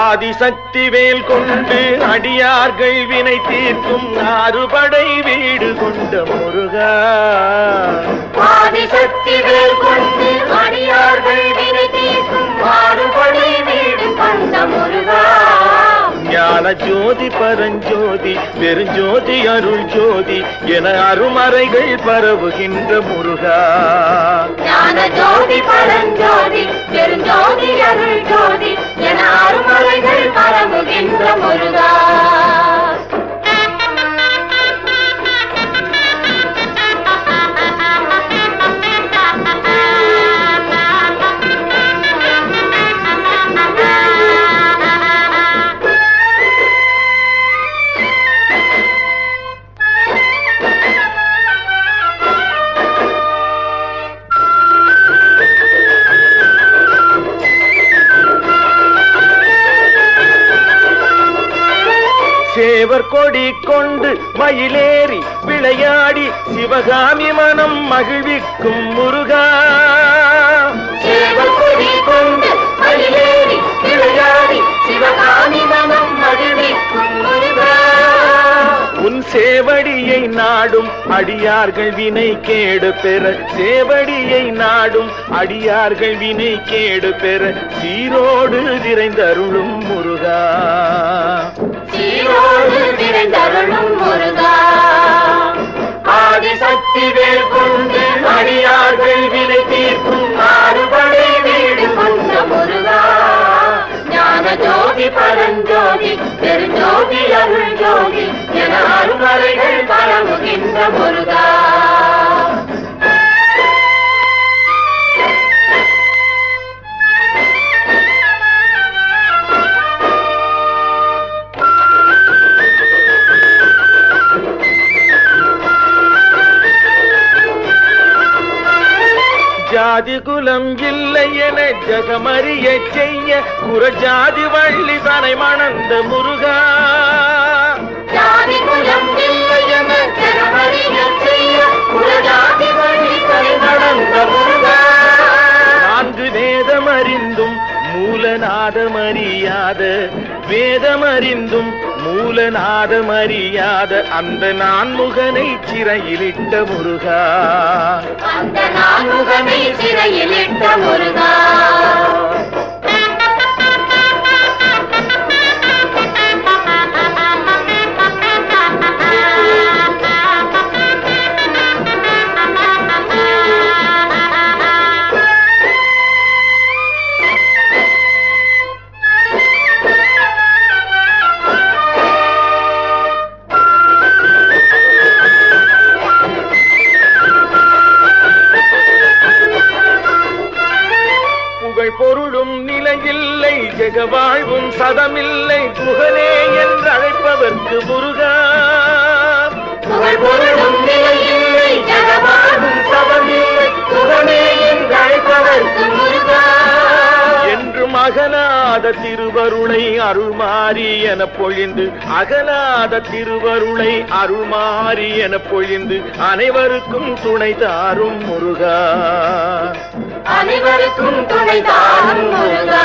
ஆதிசக்தி வேல் கொண்டு அடியார்கள் வினை தீர்க்கும் ஆறுபடை வீடு கொண்ட முருகா. ஆதிசக்தி வேல் கொண்டு அடியார்கள் வினை தீர்க்கும் ஆறுபடை வீடு கொண்ட முருகா. ஞான ஜோதி பரஞ்சோதி பெருஞ்சோதி அருள் ஜோதி என அருமறைகள் பரவுகின்ற முருகா. ஞான ஜோதி பரஞ்சோதி பெருஞ்சோதி அருள் ஜோதி என அருமறைகள் பரவுகின்ற முருகா. சேவர் கொடி கொண்டு மயிலேறி விளையாடி சிவகாமி மனம் மகிழ்விக்கும் முருகா. சேவர் கொடி கொண்டு மயிலேறி விளையாடி சிவகாமி மனம் மகிழ்விக்கும் முருகா. உன் சேவடியை நாடும் அடியார்கள் வினை கேடு பெற, சேவடியை நாடும் அடியார்கள் வினை கேடு பெற சீரோடு விரைந்தருளும் முருகா. சீரோடு விரைந்தருளும் முருகா. ஆதிசக்தி வேல் கொண்டு அடியார்கள் வினை தீர்க்கும் ஆறுபடை வீடு கொண்ட முருகா. ஞான ஜோதி பரஞ்சோதி பெருஞ்சோதி அருள் ஜோதி என அருமறைகள் பரவுகின்ற முருகா. ஜாதி குலம் இல்லை என ஜகமறிய செய்ய குறஜாதி வள்ளி தனை மணந்த முருகா. ஜாதி குலம் இல்லை என ஜகமறிய செய்ய குறஜாதி வள்ளி தனை மணந்த முருகா. நான்கு வேதமறிந்தும் மூலநாதமறியாத, வேதமறிந்தும் மூலநாதமறியாத அந்த நான்முகனை சிறையிலிட்ட முருகா. அந்த நான்முகனை சிறையிலிட்ட முருகா. பொருளும் நிலையில்லை ஜெகவாழ்வும் சதமில்லை புகழே என்று அழைப்பவர்க்கு முருகா. பொருளும் நிலையில்லை ஜெகவாழ்வும் சதமில்லை புகழே என்று அழைப்பவர்க்கு முருகா. என்றும் அகலாத திருவருளை அருள்மாறி என பொழிந்து, அகலாத திருவருளை அருள்மாறி என பொழிந்து அனைவருக்கும் துணை தாரும் முருகா. அனைவருக்கும் துணை தாரும் முருகா.